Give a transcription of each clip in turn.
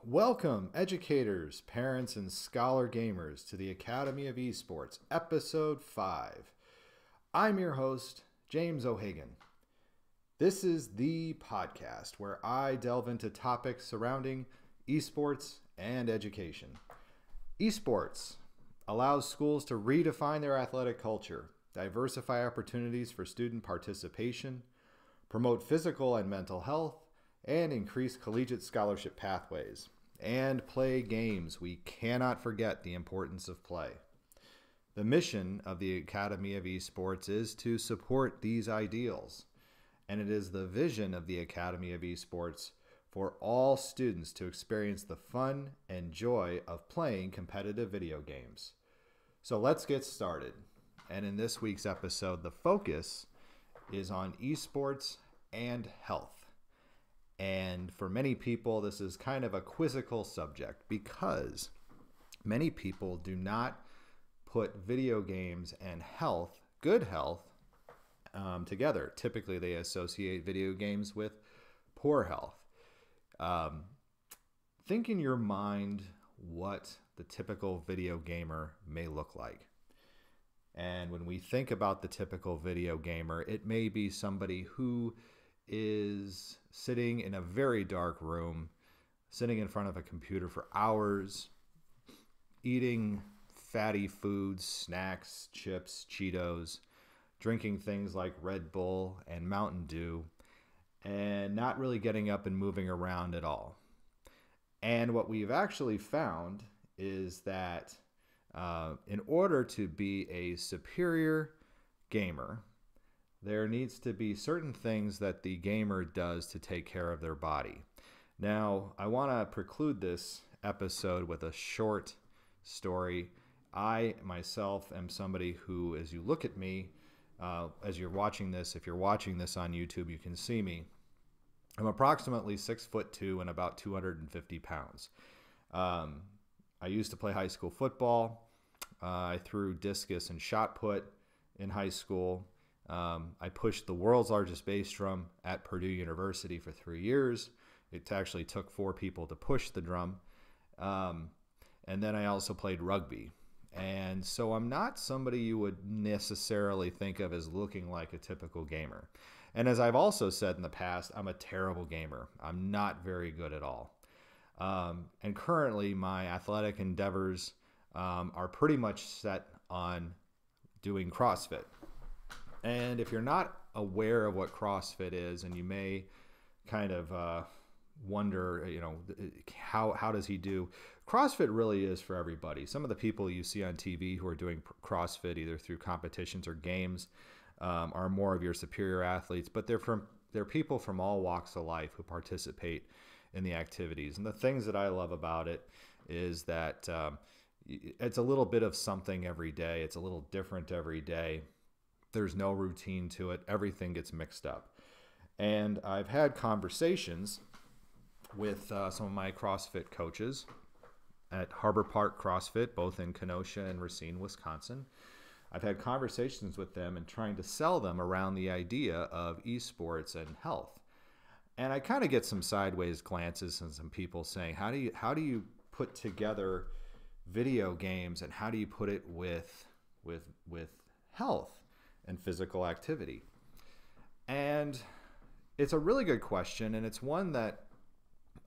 Welcome, educators, parents, and scholar gamers to the Academy of Esports, Episode 5. I'm your host, James O'Hagan. This is the podcast where I delve into topics surrounding esports and education. Esports allows schools to redefine their athletic culture, diversify opportunities for student participation, promote physical and mental health, and increase collegiate scholarship pathways, and play games. We cannot forget the importance of play. The mission of the Academy of Esports is to support these ideals, and it is the vision of the Academy of Esports for all students to experience the fun and joy of playing competitive video games. So let's get started. And in this week's episode, the focus is on esports and health. And for many people, this is kind of a quizzical subject because many people do not put video games and health, good health, together. Typically, they associate video games with poor health. Think in your mind what the typical video gamer may look like. And when we think about the typical video gamer, it may be somebody who is sitting in a very dark room, sitting in front of a computer for hours, eating fatty foods, snacks, chips, Cheetos, drinking things like Red Bull and Mountain Dew, and not really getting up and moving around at all. And what we've actually found is that in order to be a superior gamer, there needs to be certain things that the gamer does to take care of their body. Now, I want to preclude this episode with a short story. I myself am somebody who, as you look at me, as you're watching this, if you're watching this on YouTube, you can see me. I'm approximately 6'2" and about 250 pounds. I used to play high school football. I threw discus and shot put in high school. I pushed the world's largest bass drum at Purdue University for 3 years. It actually took 4 people to push the drum. And then I also played rugby. And so I'm not somebody you would necessarily think of as looking like a typical gamer. And as I've also said in the past, I'm a terrible gamer. I'm not very good at all. And currently my athletic endeavors are pretty much set on doing CrossFit. And if you're not aware of what CrossFit is, and you may kind of wonder, how does he do? CrossFit really is for everybody. Some of the people you see on TV who are doing CrossFit, either through competitions or games, are more of your superior athletes. But they're people from all walks of life who participate in the activities. And the things that I love about it is that it's a little bit of something every day. It's a little different every day. There's no routine to it. Everything gets mixed up. And I've had conversations with some of my CrossFit coaches at Harbor Park CrossFit, both in Kenosha and Racine, Wisconsin. I've had conversations with them and trying to sell them around the idea of esports and health. And I kind of get some sideways glances and some people saying, how do you put together video games and how do you put it with health and physical activity? And it's a really good question, and it's one that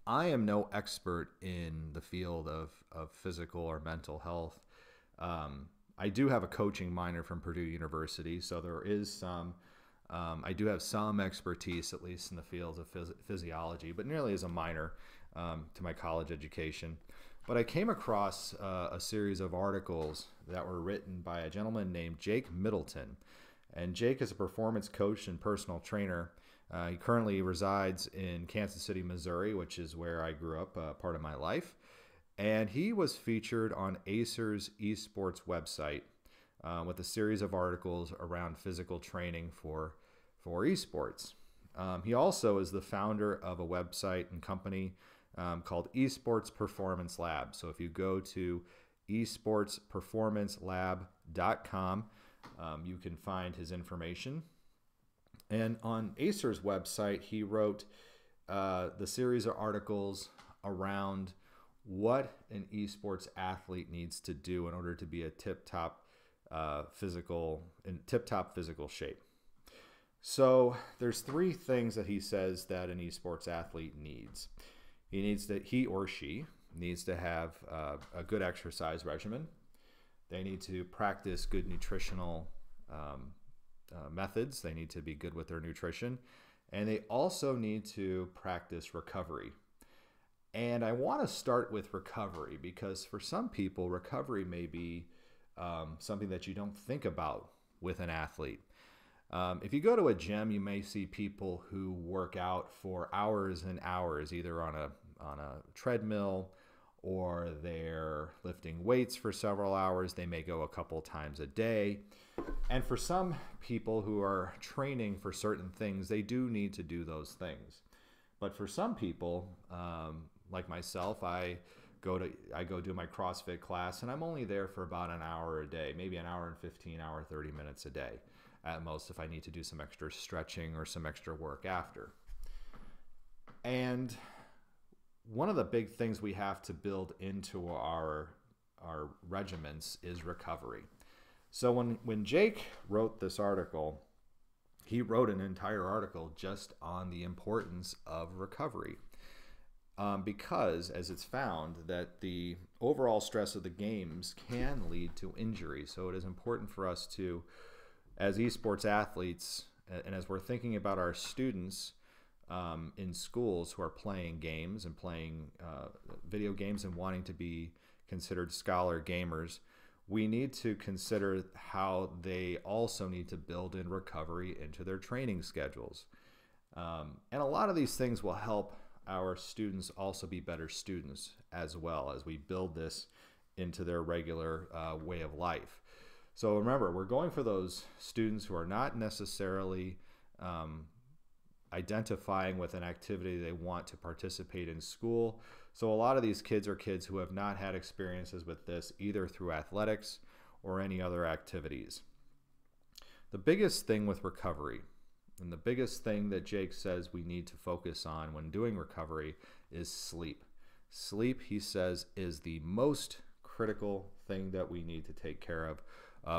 I am no expert in the field of physical or mental health. I do have a coaching minor from Purdue University, so there is some, I do have some expertise, at least in the field of physiology, but nearly as a minor to my college education. But I came across a series of articles that were written by a gentleman named Jake Middleton. And Jake is a performance coach and personal trainer. He currently resides in Kansas City, Missouri, which is where I grew up, part of my life. And he was featured on Acer's Esports website with a series of articles around physical training for esports. He also is the founder of a website and company called Esports Performance Lab. So if you go to esportsperformancelab.com, you can find his information. And on Acer's website, he wrote the series of articles around what an esports athlete needs to do in order to be a tip-top physical shape. So there's three things that he says that an esports athlete needs. He or she needs to have a good exercise regimen. They need to practice good nutritional methods. They need to be good with their nutrition. And they also need to practice recovery. And I want to start with recovery because for some people, recovery may be something that you don't think about with an athlete. If you go to a gym, you may see people who work out for hours and hours, either on a treadmill or they're lifting weights for several hours. They may go a couple times a day. And for some people who are training for certain things, they do need to do those things. But for some people, like myself, I go do my CrossFit class, and I'm only there for about an hour a day, maybe an hour and 15, hour 30 minutes a day at most, if I need to do some extra stretching or some extra work after. And one of the big things we have to build into our regiments is recovery. So when Jake wrote this article, he wrote an entire article just on the importance of recovery. Because, as it's found, that the overall stress of the games can lead to injury. So it is important for us to, as esports athletes, and as we're thinking about our students in schools who are playing games and playing video games and wanting to be considered scholar gamers, we need to consider how they also need to build in recovery into their training schedules. And a lot of these things will help our students also be better students as well as we build this into their regular way of life. So remember, we're going for those students who are not necessarily identifying with an activity they want to participate in school. So a lot of these kids are kids who have not had experiences with this either through athletics or any other activities. The biggest thing with recovery, and the biggest thing that Jake says we need to focus on when doing recovery, is sleep. Sleep, he says, is the most critical thing that we need to take care of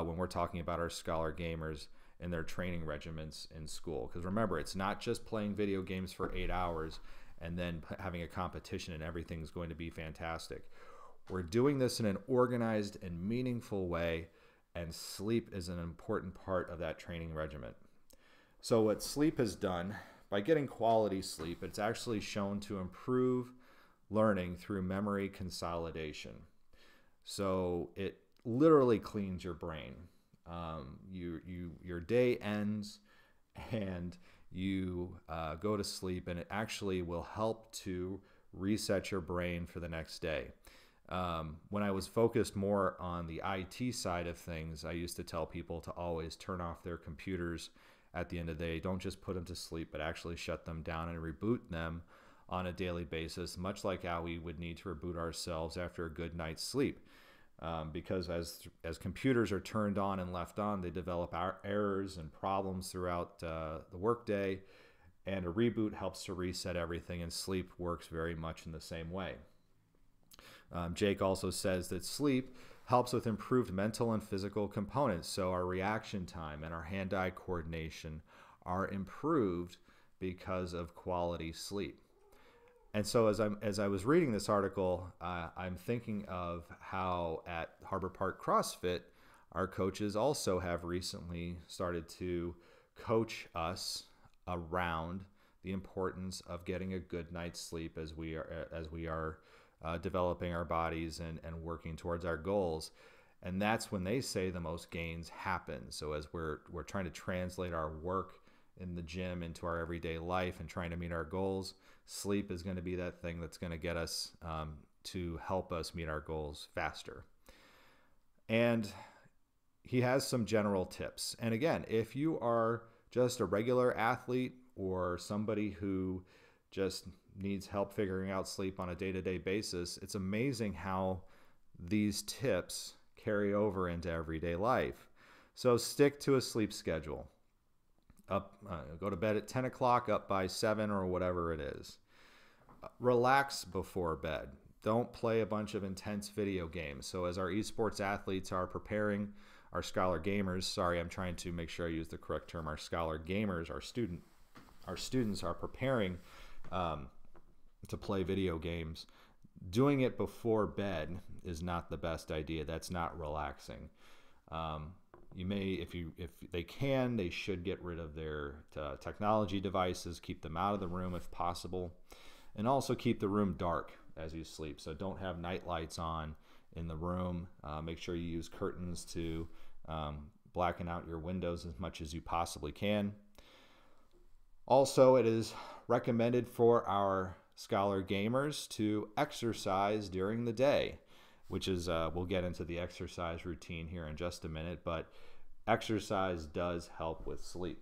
when we're talking about our scholar gamers and their training regimens in school. Because remember, it's not just playing video games for 8 hours and then having a competition and everything's going to be fantastic. We're doing this in an organized and meaningful way, and sleep is an important part of that training regimen. So what sleep has done, by getting quality sleep, it's actually shown to improve learning through memory consolidation. So it literally cleans your brain. Your day ends and you go to sleep, and it actually will help to reset your brain for the next day. When I was focused more on the IT side of things, I used to tell people to always turn off their computers at the end of the day. Don't just put them to sleep, but actually shut them down and reboot them on a daily basis, much like how we would need to reboot ourselves after a good night's sleep. Because as computers are turned on and left on, they develop errors and problems throughout the workday, and a reboot helps to reset everything, and sleep works very much in the same way. Jake also says that sleep helps with improved mental and physical components. So our reaction time and our hand-eye coordination are improved because of quality sleep. And so as I was reading this article, I'm thinking of how at Harbor Park CrossFit, our coaches also have recently started to coach us around the importance of getting a good night's sleep as we are developing our bodies and working towards our goals. And that's when they say the most gains happen. So as we're trying to translate our work in the gym into our everyday life and trying to meet our goals, sleep is going to be that thing that's going to get us to help us meet our goals faster. And he has some general tips. And again, if you are just a regular athlete or somebody who just needs help figuring out sleep on a day-to-day basis, it's amazing how these tips carry over into everyday life. So stick to a sleep schedule. Go to bed at 10 o'clock, up by 7 or whatever it is. Relax before bed. don't play a bunch of intense video games. So as our esports athletes are preparing, our scholar gamers, sorry, I'm trying to make sure I use the correct term, our scholar gamers, our students are preparing to play video games. Doing it before bed is not the best idea. That's not relaxing. You may, if they can, they should get rid of their technology devices, keep them out of the room if possible, and also keep the room dark as you sleep. So don't have night lights on in the room. Make sure you use curtains to blacken out your windows as much as you possibly can. Also, it is recommended for our scholar gamers to exercise during the day, which is, we'll get into the exercise routine here in just a minute, but exercise does help with sleep.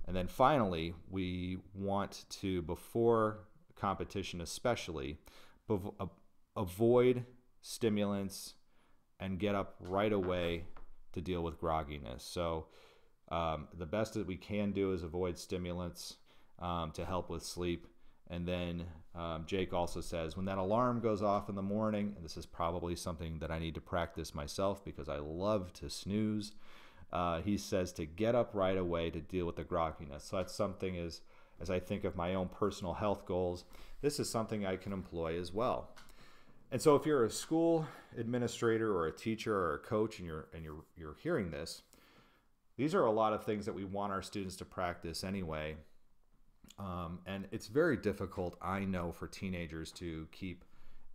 And then finally, we want to, before competition especially, avoid stimulants and get up right away to deal with grogginess. So the best that we can do is avoid stimulants to help with sleep. And then Jake also says, when that alarm goes off in the morning, and this is probably something that I need to practice myself because I love to snooze, he says to get up right away to deal with the grogginess. So that's something, as I think of my own personal health goals, this is something I can employ as well. And so if you're a school administrator or a teacher or a coach and you're hearing this, these are a lot of things that we want our students to practice anyway. And it's very difficult, I know, for teenagers to keep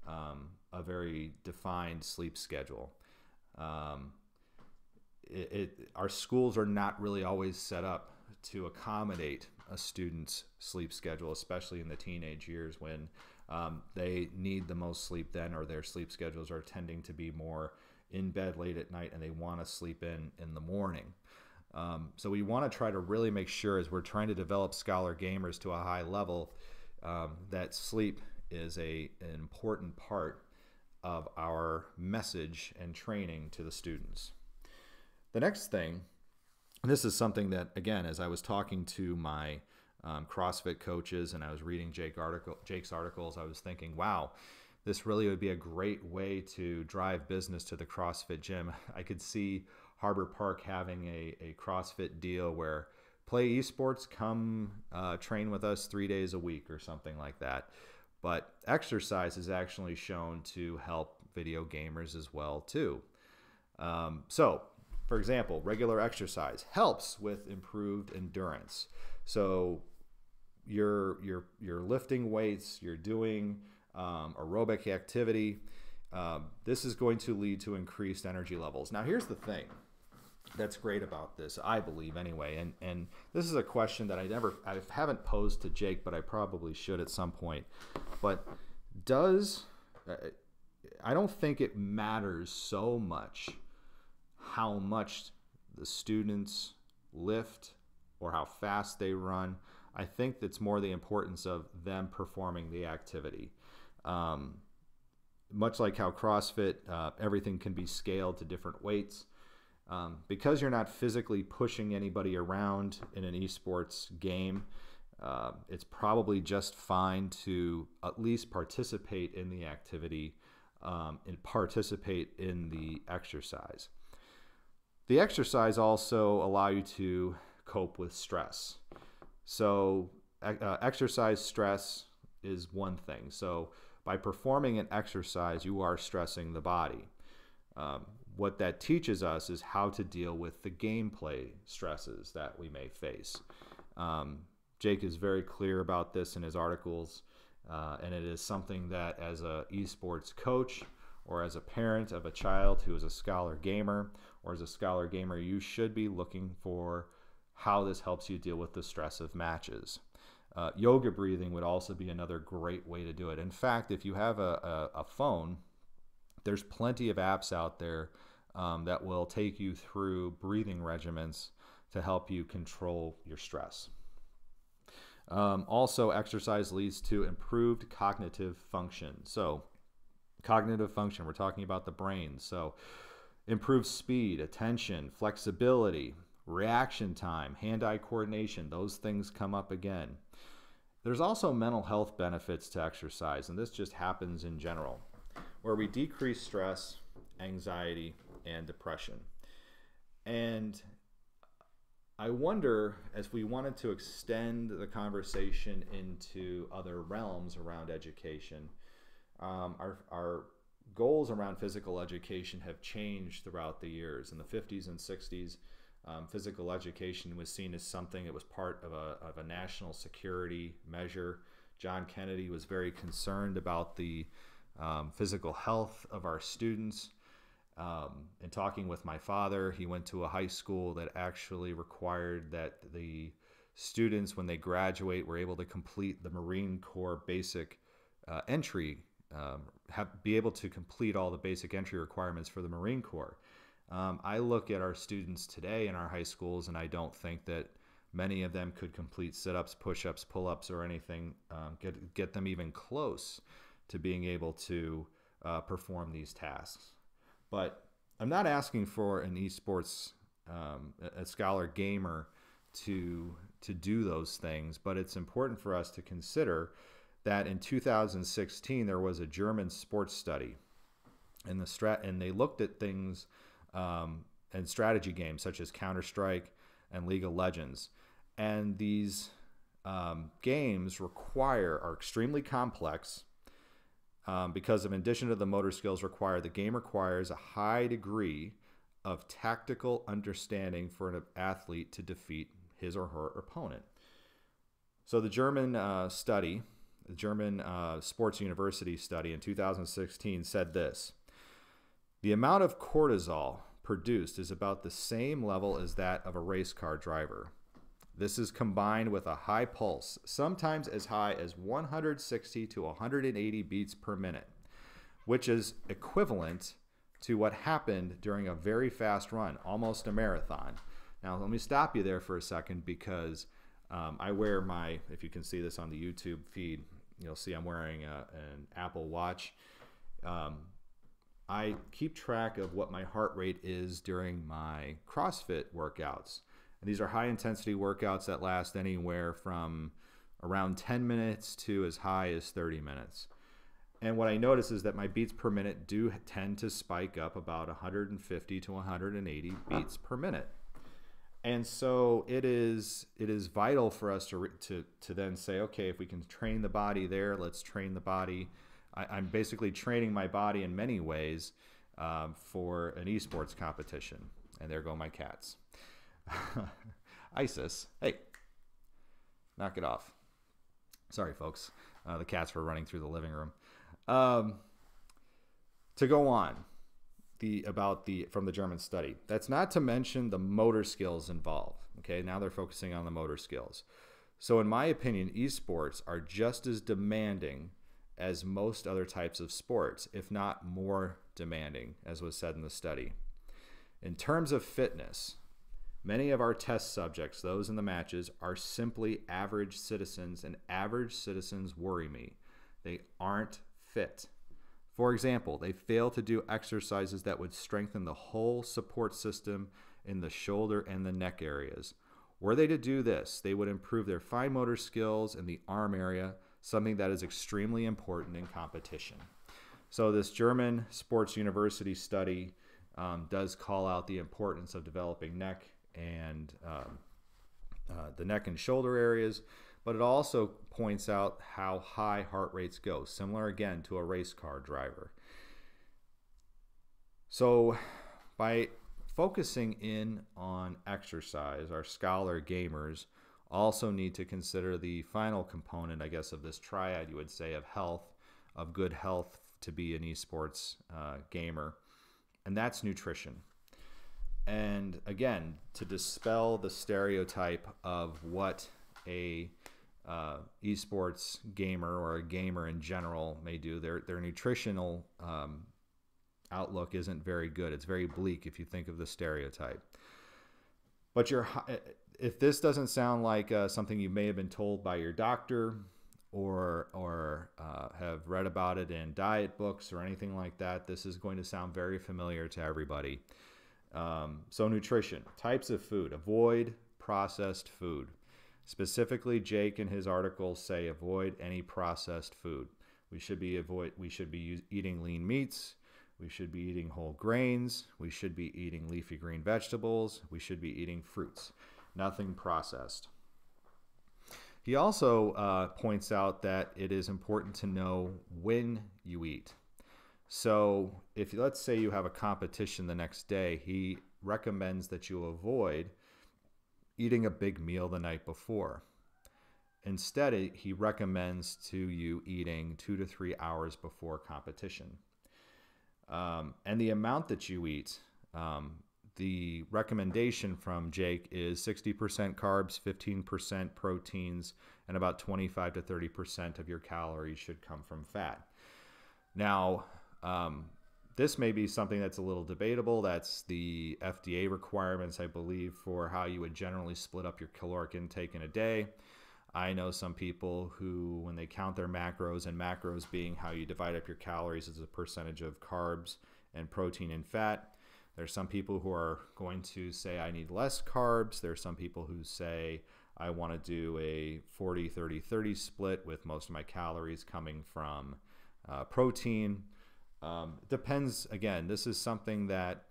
a very defined sleep schedule. Our schools are not really always set up to accommodate a student's sleep schedule, especially in the teenage years when they need the most sleep then, or their sleep schedules are tending to be more in bed late at night and they want to sleep in the morning. So we want to try to really make sure, as we're trying to develop scholar gamers to a high level, that sleep is an important part of our message and training to the students. The next thing, and this is something that, again, as I was talking to my CrossFit coaches and I was reading Jake's articles, I was thinking, wow, this really would be a great way to drive business to the CrossFit gym. I could see Harbor Park having a CrossFit deal where play esports, come train with us 3 days a week or something like that. But exercise is actually shown to help video gamers as well too. So, for example, regular exercise helps with improved endurance. So you're lifting weights, you're doing aerobic activity. This is going to lead to increased energy levels. Now, here's the thing that's great about this, I believe anyway, and this is a question that I haven't posed to Jake, but I probably should at some point. But I don't think it matters so much how much the students lift or how fast they run. I think it's more the importance of them performing the activity. Much like how CrossFit, everything can be scaled to different weights. Because you're not physically pushing anybody around in an esports game, it's probably just fine to at least participate in the activity and participate in the exercise. The exercise also allow you to cope with stress. So exercise stress is one thing. So by performing an exercise, you are stressing the body. What that teaches us is how to deal with the gameplay stresses that we may face. Jake is very clear about this in his articles, and it is something that as a esports coach or as a parent of a child who is a scholar gamer or as a scholar gamer, you should be looking for how this helps you deal with the stress of matches. Yoga breathing would also be another great way to do it. In fact, if you have a phone, there's plenty of apps out there that will take you through breathing regimens to help you control your stress. Also, exercise leads to improved cognitive function. So, cognitive function, we're talking about the brain. So, improved speed, attention, flexibility, reaction time, hand-eye coordination, those things come up again. There's also mental health benefits to exercise, and this just happens in general, where we decrease stress, anxiety, and depression. And I wonder, as we wanted to extend the conversation into other realms around education, our goals around physical education have changed throughout the years. In the 50s and 60s, physical education was seen as something that was part of a national security measure. John Kennedy was very concerned about the physical health of our students. In talking with my father, he went to a high school that actually required that the students, when they graduate, were able to complete the Marine Corps basic entry, be able to complete all the basic entry requirements for the Marine Corps. I look at our students today in our high schools, and I don't think that many of them could complete sit-ups, push-ups, pull-ups, or anything, get them even close to being able to perform these tasks. But I'm not asking for an esports, a scholar gamer to do those things, but it's important for us to consider that in 2016 there was a German sports study, and they looked at things and strategy games such as Counter-Strike and League of Legends, and these games are extremely complex. Because in addition to the motor skills required, the game requires a high degree of tactical understanding for an athlete to defeat his or her opponent. So the German study, the German Sports University study in 2016 said this: the amount of cortisol produced is about the same level as that of a race car driver. This is combined with a high pulse, sometimes as high as 160 to 180 beats per minute, which is equivalent to what happened during a very fast run, almost a marathon. Now, let me stop you there for a second, because I wear if you can see this on the YouTube feed, you'll see I'm wearing an Apple Watch. I keep track of what my heart rate is during my CrossFit workouts. And these are high-intensity workouts that last anywhere from around 10 minutes to as high as 30 minutes. And what I notice is that my beats per minute do tend to spike up about 150 to 180 beats per minute. And so it is vital for us to then say, okay, if we can train the body there, let's train the body. I'm basically training my body in many ways for an esports competition. And there go my cats. Isis, hey, knock it off. Sorry, folks. The cats were running through the living room. To go on from the German study, that's not to mention the motor skills involved. Okay, now they're focusing on the motor skills. So in my opinion, esports are just as demanding as most other types of sports, if not more demanding, as was said in the study. In terms of fitness, many of our test subjects, those in the matches, are simply average citizens, and average citizens worry me. They aren't fit. For example, they fail to do exercises that would strengthen the whole support system in the shoulder and the neck areas. Were they to do this, they would improve their fine motor skills in the arm area, something that is extremely important in competition. So this German Sports University study does call out the importance of developing neck and the neck and shoulder areas, but it also points out how high heart rates go, similar again to a race car driver. So by focusing in on exercise, our scholar gamers also need to consider the final component, I guess, of this triad, you would say, of health, of good health to be an esports gamer, and that's nutrition. And again, to dispel the stereotype of what a esports gamer or a gamer in general may do, their nutritional outlook isn't very good. It's very bleak if you think of the stereotype. But if this doesn't sound like something you may have been told by your doctor or have read about it in diet books or anything like that, this is going to sound very familiar to everybody. So nutrition, types of food, avoid processed food. Specifically, Jake in his articles say avoid any processed food. We should be eating lean meats. We should be eating whole grains. We should be eating leafy green vegetables. We should be eating fruits. Nothing processed. He also points out that it is important to know when you eat. So if let's say you have a competition the next day, he recommends that you avoid eating a big meal the night before. Instead, he recommends to you eating 2 to 3 hours before competition. And the amount that you eat, the recommendation from Jake is 60% carbs, 15% proteins, and about 25 to 30% of your calories should come from fat. Now, this may be something that's a little debatable. That's the FDA requirements, I believe, for how you would generally split up your caloric intake in a day. I know some people who, when they count their macros, and macros being how you divide up your calories as a percentage of carbs and protein and fat, there's some people who are going to say, I need less carbs. There's some people who say, I want to do a 40-30-30 split with most of my calories coming from protein. Depends, again, this is something that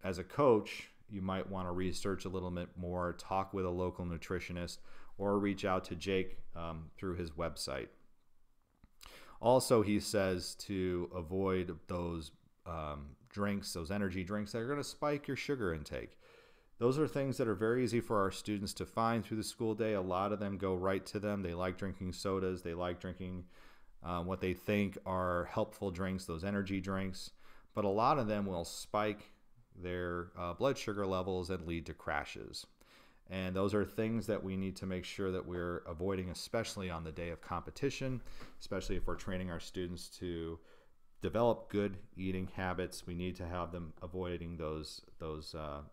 as a coach, you might want to research a little bit more, talk with a local nutritionist, or reach out to Jake through his website. Also, he says to avoid those drinks, those energy drinks that are going to spike your sugar intake. Those are things that are very easy for our students to find through the school day. A lot of them go right to them. They like drinking sodas. They like drinking what they think are helpful drinks, those energy drinks. But a lot of them will spike their blood sugar levels and lead to crashes. And those are things that we need to make sure that we're avoiding, especially on the day of competition, especially if we're training our students to develop good eating habits. We need to have them avoiding those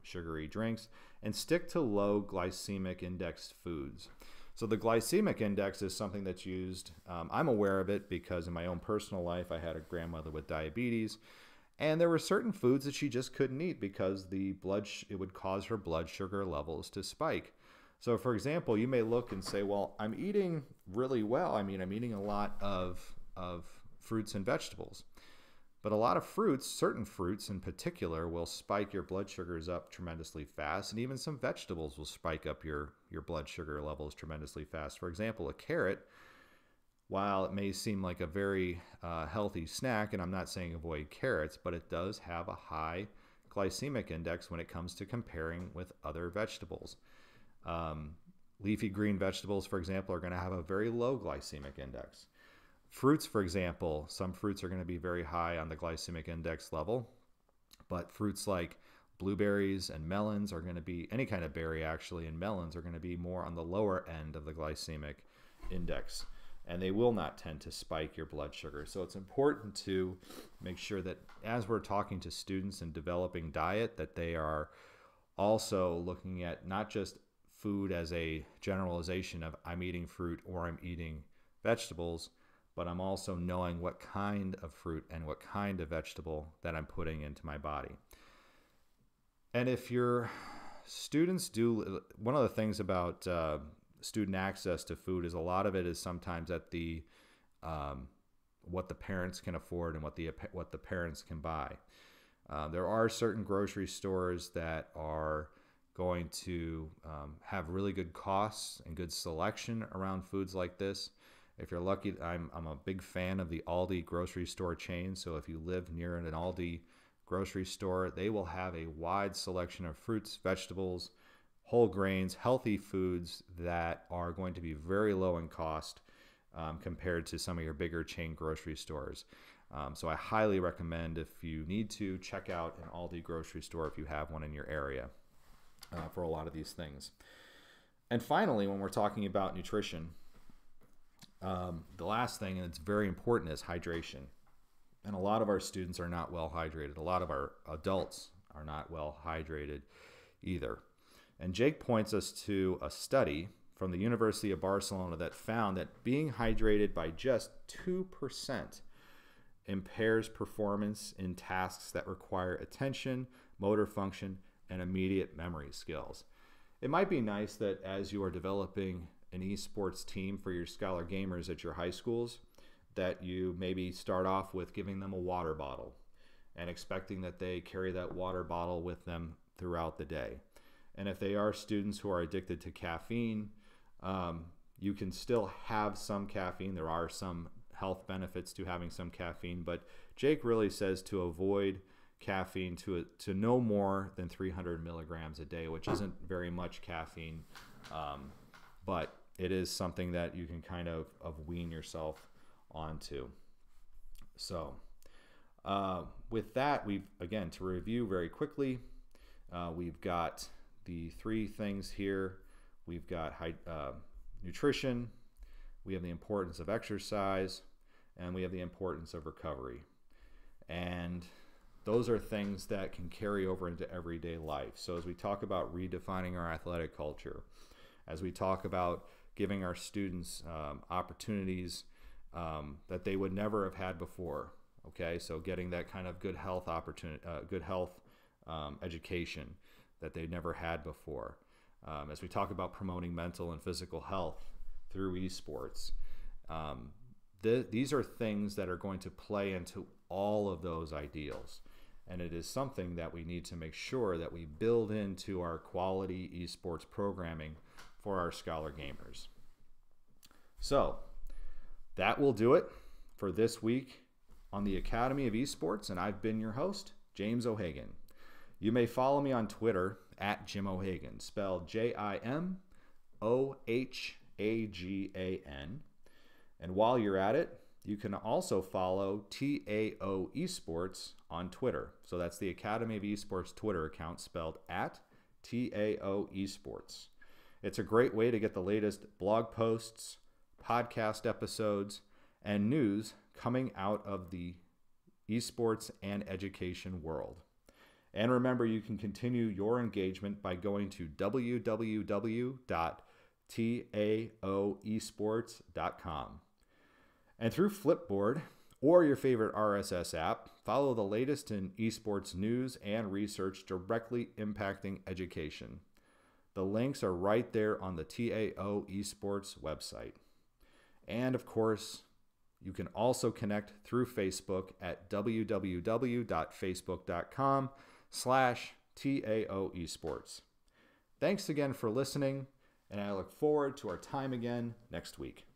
sugary drinks and stick to low glycemic index foods. So the glycemic index is something that's used. I'm aware of it because in my own personal life, I had a grandmother with diabetes. And there were certain foods that she just couldn't eat because it would cause her blood sugar levels to spike. So for example, you may look and say, well, I'm eating really well. I mean, I'm eating a lot of fruits and vegetables. But a lot of fruits, certain fruits in particular, will spike your blood sugars up tremendously fast. And even some vegetables will spike up your blood sugar levels tremendously fast. For example, a carrot, while it may seem like a very healthy snack, and I'm not saying avoid carrots, but it does have a high glycemic index when it comes to comparing with other vegetables. Leafy green vegetables, for example, are going to have a very low glycemic index. Fruits, for example, some fruits are going to be very high on the glycemic index level, but fruits like blueberries and melons are going to be, any kind of berry actually, and melons are going to be more on the lower end of the glycemic index. And they will not tend to spike your blood sugar. So it's important to make sure that as we're talking to students and developing diet, that they are also looking at not just food as a generalization of I'm eating fruit or I'm eating vegetables, but I'm also knowing what kind of fruit and what kind of vegetable that I'm putting into my body. And if your students do, one of the things about student access to food is a lot of it is sometimes at the what the parents can afford and what the parents can buy. There are certain grocery stores that are going to have really good costs and good selection around foods like this. If you're lucky, I'm a big fan of the Aldi grocery store chain. So if you live near an Aldi grocery store, they will have a wide selection of fruits, vegetables, whole grains, healthy foods that are going to be very low in cost compared to some of your bigger chain grocery stores. So I highly recommend, if you need to, check out an Aldi grocery store if you have one in your area for a lot of these things. And finally, when we're talking about nutrition, the last thing, and it's very important, is hydration. And a lot of our students are not well hydrated. A lot of our adults are not well hydrated either. And Jake points us to a study from the University of Barcelona that found that being hydrated by just 2% impairs performance in tasks that require attention, motor function, and immediate memory skills. It might be nice that as you are developing an esports team for your scholar gamers at your high schools, that you maybe start off with giving them a water bottle and expecting that they carry that water bottle with them throughout the day. And if they are students who are addicted to caffeine, you can still have some caffeine. There are some health benefits to having some caffeine, but Jake really says to avoid caffeine to no more than 300 milligrams a day, which isn't very much caffeine, but it is something that you can kind of wean yourself onto. So with that, again, to review very quickly, we've got the 3 things here. We've got nutrition, we have the importance of exercise, and we have the importance of recovery. And those are things that can carry over into everyday life. So as we talk about redefining our athletic culture, as we talk about giving our students opportunities that they would never have had before, okay? So getting that kind of good health opportunity, education that they never had before. As we talk about promoting mental and physical health through esports, these are things that are going to play into all of those ideals. And it is something that we need to make sure that we build into our quality esports programming for our scholar gamers. So that will do it for this week on the Academy of Esports, and I've been your host, James O'Hagan. You may follow me on Twitter at Jim O'Hagan, spelled JIMOHAGAN. And while you're at it, you can also follow TAO Esports on Twitter. So that's the Academy of Esports Twitter account, spelled at TAO Esports. It's a great way to get the latest blog posts, podcast episodes, and news coming out of the esports and education world. And remember, you can continue your engagement by going to www.taoesports.com. And through Flipboard or your favorite RSS app, follow the latest in esports news and research directly impacting education. The links are right there on the TAO Esports website. And of course, you can also connect through Facebook at www.facebook.com/TAO Esports. Thanks again for listening, and I look forward to our time again next week.